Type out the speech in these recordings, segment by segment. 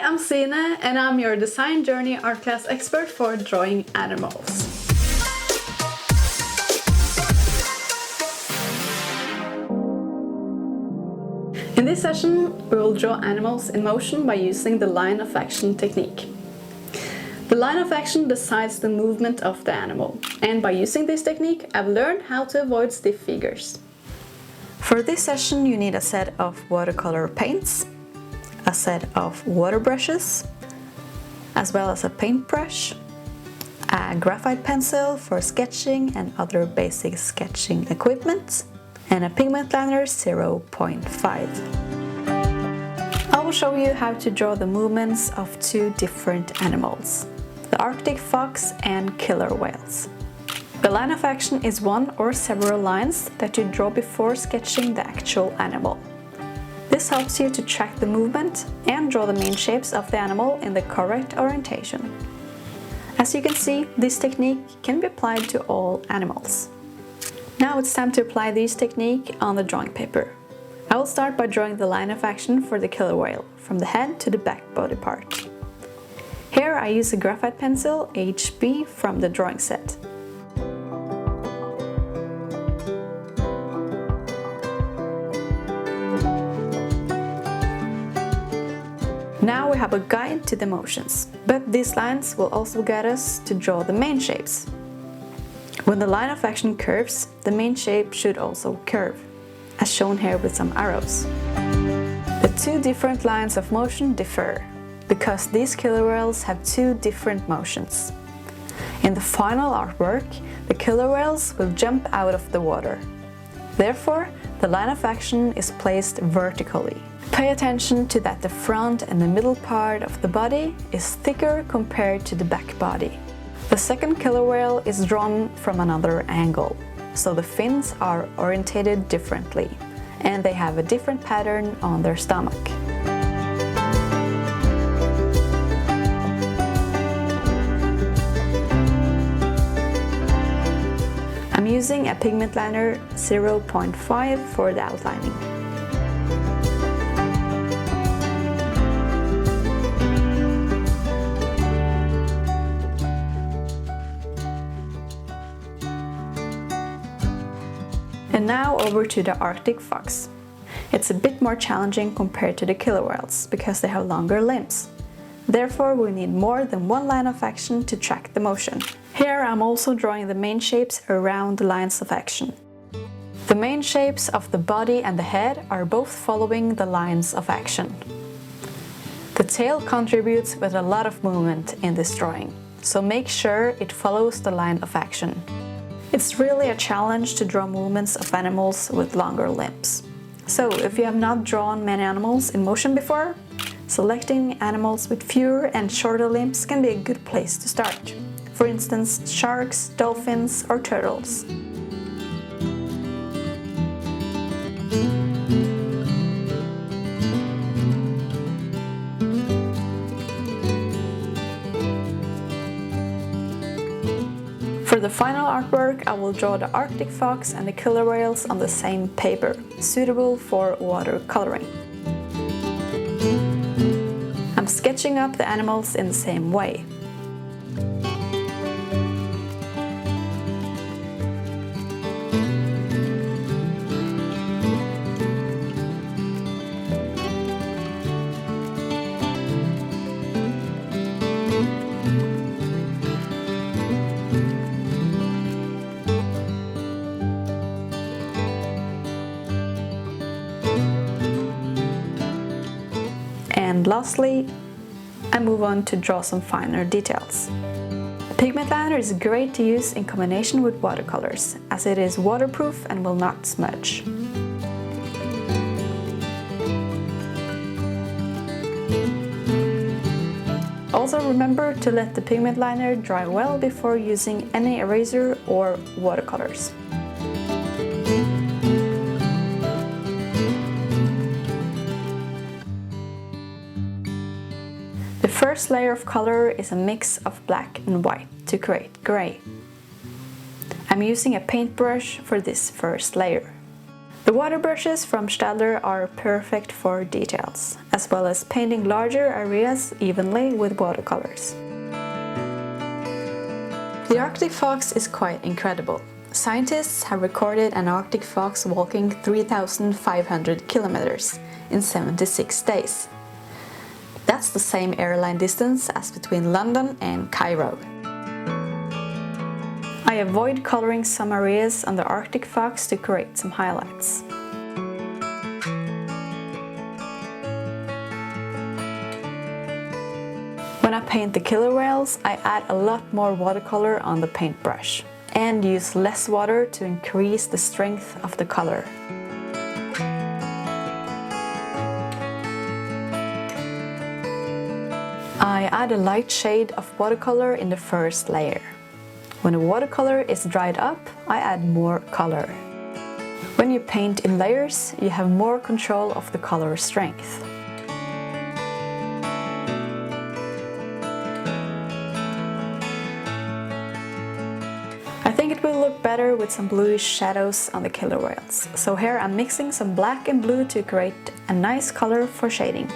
I'm Sine and I'm your Design Journey Art Class expert for drawing animals. In this session, we will draw animals in motion by using the line of action technique. The line of action decides the movement of the animal, and by using this technique, I've learned how to avoid stiff figures. For this session, you need a set of watercolor paints, a set of water brushes, as well as a paintbrush, a graphite pencil for sketching and other basic sketching equipment, and a pigment liner 0.5. I will show you how to draw the movements of two different animals, the Arctic fox and killer whales. The line of action is one or several lines that you draw before sketching the actual animal. This helps you to track the movement and draw the main shapes of the animal in the correct orientation. As you can see, this technique can be applied to all animals. Now it's time to apply this technique on the drawing paper. I will start by drawing the line of action for the killer whale, from the head to the back body part. Here I use a graphite pencil HB from the drawing set. Now we have a guide to the motions, but these lines will also guide us to draw the main shapes. When the line of action curves, the main shape should also curve, as shown here with some arrows. The two different lines of motion differ, because these killer whales have two different motions. In the final artwork, the killer whales will jump out of the water. Therefore, the line of action is placed vertically. Pay attention to that the front and the middle part of the body is thicker compared to the back body. The second killer whale is drawn from another angle, so the fins are orientated differently, and they have a different pattern on their stomach. I'm using a pigment liner 0.5 for the outlining. And now over to the Arctic fox. It's a bit more challenging compared to the killer whales, because they have longer limbs. Therefore, we need more than one line of action to track the motion. Here I'm also drawing the main shapes around the lines of action. The main shapes of the body and the head are both following the lines of action. The tail contributes with a lot of movement in this drawing, so make sure it follows the line of action. It's really a challenge to draw movements of animals with longer limbs. So if you have not drawn many animals in motion before, selecting animals with fewer and shorter limbs can be a good place to start. For instance, sharks, dolphins or turtles. For the final artwork, I will draw the Arctic fox and the killer whales on the same paper, suitable for watercoloring. I'm sketching up the animals in the same way. And lastly, I move on to draw some finer details. A pigment liner is great to use in combination with watercolors, as it is waterproof and will not smudge. Also remember to let the pigment liner dry well before using any eraser or watercolors. The first layer of color is a mix of black and white to create gray. I'm using a paintbrush for this first layer. The water brushes from STAEDTLER are perfect for details, as well as painting larger areas evenly with watercolors. The Arctic fox is quite incredible. Scientists have recorded an Arctic fox walking 3,500 kilometers in 76 days. That's the same airline distance as between London and Cairo. I avoid coloring some areas on the Arctic fox to create some highlights. When I paint the killer whales, I add a lot more watercolor on the paintbrush and use less water to increase the strength of the color. I add a light shade of watercolor in the first layer. When the watercolor is dried up, I add more color. When you paint in layers, you have more control of the color strength. I think it will look better with some bluish shadows on the killer whales. So here I'm mixing some black and blue to create a nice color for shading.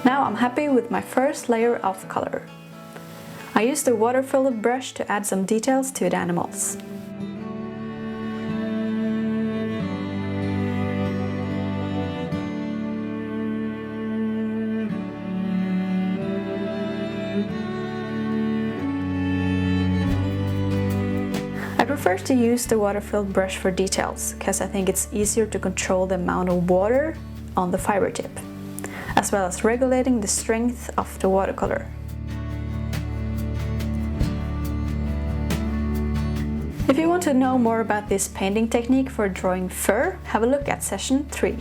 Now I'm happy with my first layer of color. I used a water-filled brush to add some details to the animals. I prefer to use the water-filled brush for details, because I think it's easier to control the amount of water on the fiber tip, as well as regulating the strength of the watercolor. If you want to know more about this painting technique for drawing fur, have a look at session 3.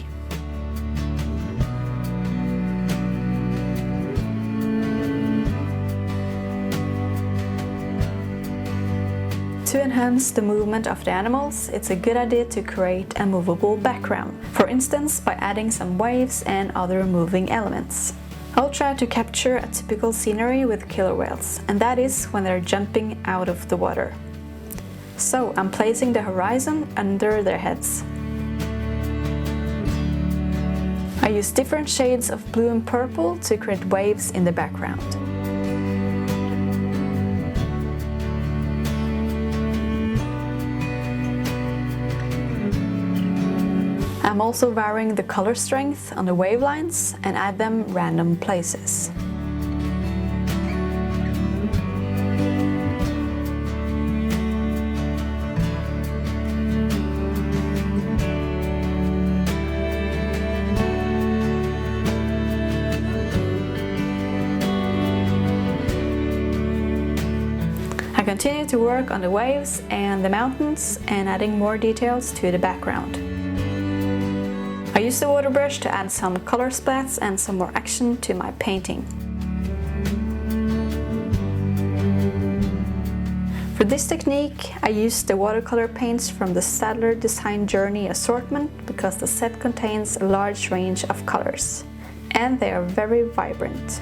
To enhance the movement of the animals, it's a good idea to create a movable background, for instance by adding some waves and other moving elements. I'll try to capture a typical scenery with killer whales, and that is when they're jumping out of the water. So I'm placing the horizon under their heads. I use different shades of blue and purple to create waves in the background. I'm also varying the color strength on the wave lines and add them random places. I continue to work on the waves and the mountains and adding more details to the background. I use the water brush to add some color splats and some more action to my painting. For this technique, I used the watercolor paints from the STAEDTLER Design Journey assortment because the set contains a large range of colors, and they are very vibrant.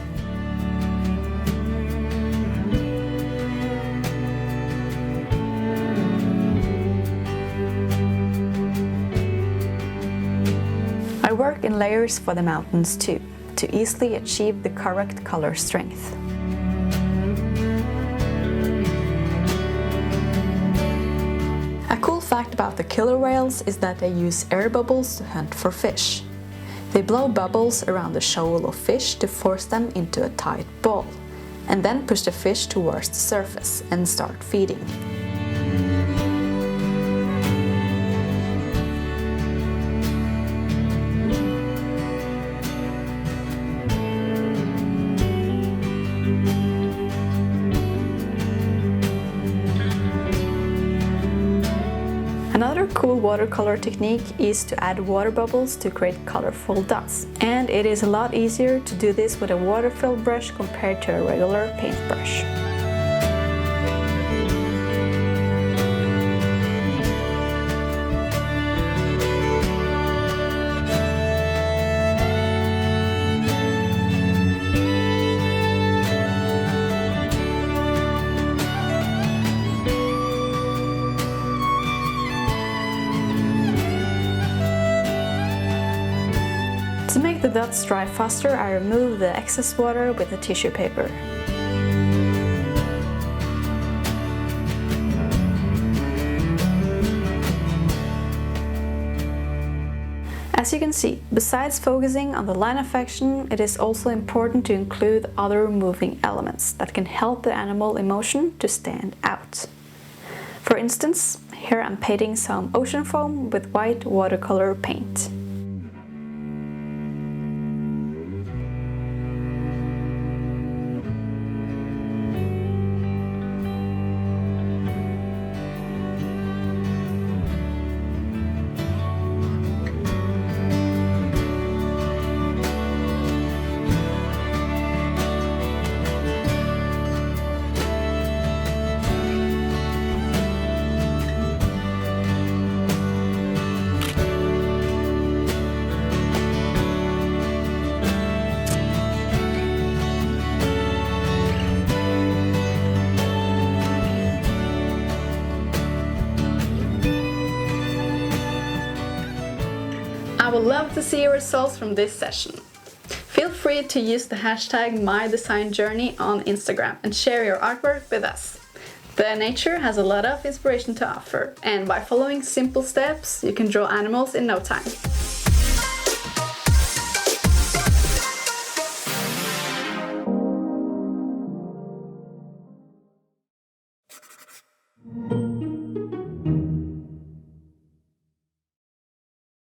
I work in layers for the mountains too, to easily achieve the correct color strength. A cool fact about the killer whales is that they use air bubbles to hunt for fish. They blow bubbles around the shoal of fish to force them into a tight ball, and then push the fish towards the surface and start feeding. Another cool watercolor technique is to add water bubbles to create colorful dots. And it is a lot easier to do this with a water-filled brush compared to a regular paintbrush. dots dry faster, I remove the excess water with a tissue paper. As you can see, besides focusing on the line of action, it is also important to include other moving elements that can help the animal emotion to stand out. For instance, here I'm painting some ocean foam with white watercolor paint. I would love to see your results from this session. Feel free to use the hashtag #MyDesignJourney on Instagram and share your artwork with us. The nature has a lot of inspiration to offer, and by following simple steps, you can draw animals in no time.